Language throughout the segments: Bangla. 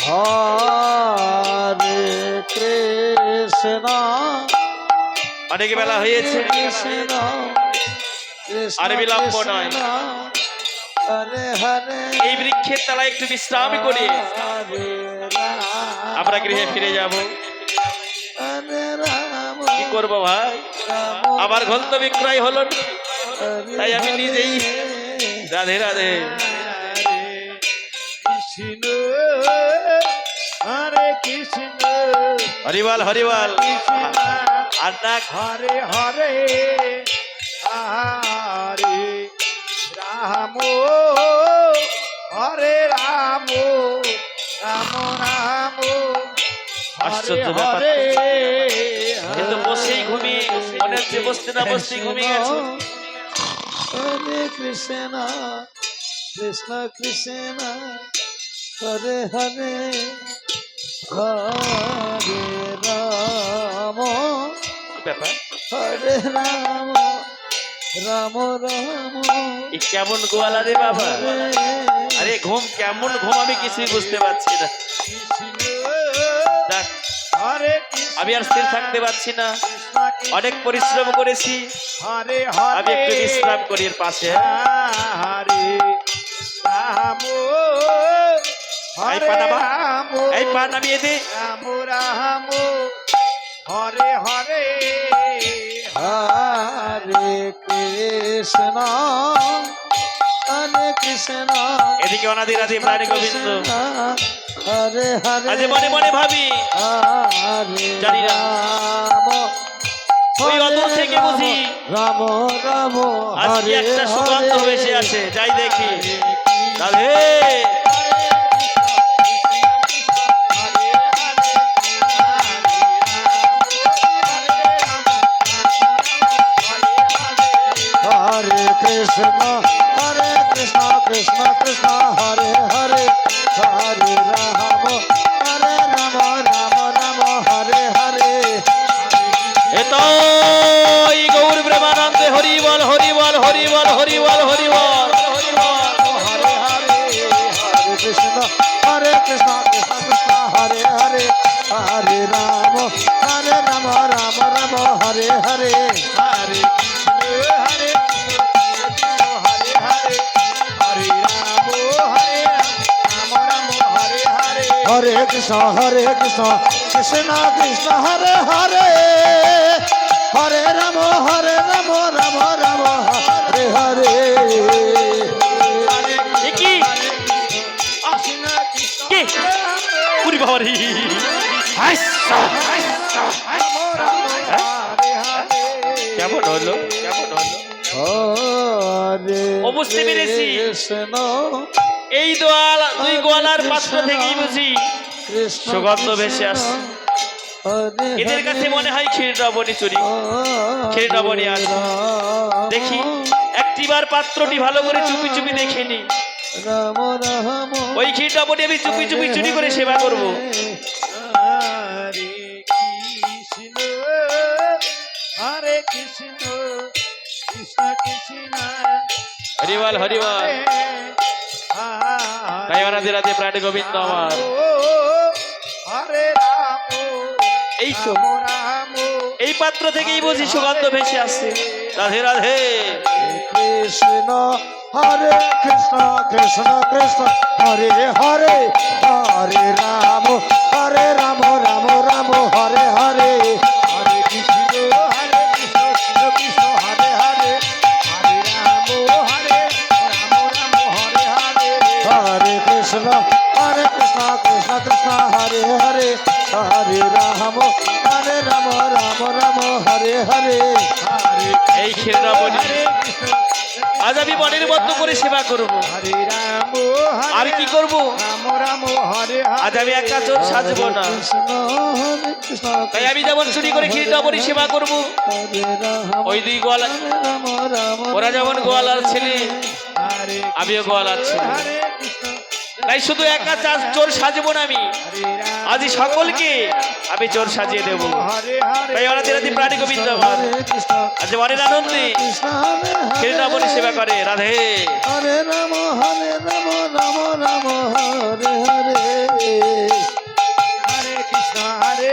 হরে কৃষ্ণ। অনেক বেলা হয়েছে, কৃষ্ণ কৃষ্ণ আর বিলম্ব নয়। হরে হরে এই বৃক্ষের তলায় একটু বিশ্রাম করে আমরা গৃহে ফিরে যাব। কি করবো ভাই, আমার গ্রন্থ বিক্রয় হলো না, তাই আমি নিজেই। রাধে রাধে। কৃষ্ণ হরে কৃষ্ণ হরিবল হরিবল। আর না হরে হরে হরে রাম হরে রাম রাম রাম আশ্চর্য ব্যাপার, কিন্তু বসেই ঘুমিয়ে মনে হচ্ছে, বসতে না বসতেই ঘুমিয়ে গেছে। হরে কৃষ্ণ কৃষ্ণ কৃষ্ণ হরে হরে হরে রাম ব্যাপার, হরে রাম রাম রাম। এই কেমন গোয়ালা রে বাবা, আরে ঘুম কেমন ঘুম আমি কিছুই বুঝতে পারছি না। যাক, আমি আর স্থির থাকতে পারছি না, অনেক পরিশ্রম করেছি, আমি একটু বিশ্রাম করি এর পাশে। এই পা নামিয়ে দে। হরে হরে হরে কৃষ্ণ হরে কৃষ্ণ। এদিকে অনাদি রাধে প্রাণী গোবিন্দ। হরে হরে আজ মনে মনে ভাবি, জানি না ওই অদূর থেকে বুঝি রাম রাম আজকে একটা সুগন্ধ ভেসে আসে, যাই দেখি। রাধে হরে কৃষ্ণ কৃষ্ণ কৃষ্ণ হরে হরে হরে রাম হরে রাম রাম রাম হরে হরে। এতো গৌর প্রেমানন্দে হরি বল হরি বল হরি বল হরি বল হরি বল। হরে হরে হরে কৃষ্ণ কৃষ্ণ কৃষ্ণ হরে হরে হরে রাম রাম রাম হরে হরে হরে কৃষ্ণ হরে হরে হরে হরে রাম রাম হরে হরে হরে কৃষ্ণ কৃষ্ণ কৃষ্ণ হরে হরে হরে রাম রাম রাম হরে হরে। কি কি পুরি বাবারি, কেমন হলো কেমন হলো ও বুঝতে পেরেছি। এই দুই গোয়ালার পাত্র থেকেই বুঝি সুগন্ধ ভেসে আসে। এদের কাছে মনে হয় ক্ষীরদ্রবণী চুরি, ক্ষীরদ্রবণী আছে। দেখি একটিবার পাত্রটি ভালো করে চুপি চুপি দেখিনি, ওই ক্ষীরদ্রবণী আমি চুপি চুপি চুরি করে সেবা করব। হরে কৃষ্ণ কৃষ্ণ কৃষ্ণ হরিবল হরিবল। তাই অনাদি রাধে প্রাণী গোবিন্দ আমার। হরে রাম এই তো এই পাত্র থেকেই বুঝি সুগন্ধ ভেসে আসছে। রাধে রাধে। কৃষ্ণ হরে কৃষ্ণ কৃষ্ণ কৃষ্ণ হরে হরে হরে রাম রাম রাম হরে হরে হরে কৃষ্ণ কৃষ্ণ কৃষ্ণ হরে হরে হরে রাম রাম হরে হরে হরে কৃষ্ণ কৃষ্ণ কৃষ্ণ হরে হরে হরে রাম রাম হরে হরে হরে। এই ক্ষীরদ্রবণী আজ আমি মনের মতো করে সেবা করব। আর কি করব, আজ আমি একা চোর সাজবো না। তাই আমি যেমন চুরি করে ক্ষীরদ্রবণী সেবা করব, ওই দুই গোয়ালা ওরা যেমন গোয়ালার ছেলে, আমিও গোয়ালার ছেলে। তাই শুধু একা চোর সাজবো না, আমি আজ সকলকে আমি চোর সাজিয়ে দেব। তাই অনাদি রাধে প্রাণী গোবিন্দ আমার আজ মনের আনন্দে ক্ষীরদ্রবণী সেবা করে। রাধে হরে রাম রাম রাম হরে হরে।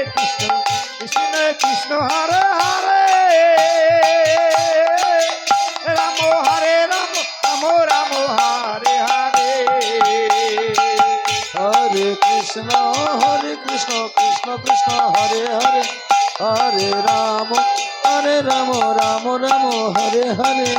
কৃষ্ণ কৃষ্ণ কৃষ্ণ হরে হরে রাম হরে রাম রাম রাম হরে হরে হরে কৃষ্ণ কৃষ্ণ কৃষ্ণ হরে হরে হরে রাম রাম রাম হরে হরে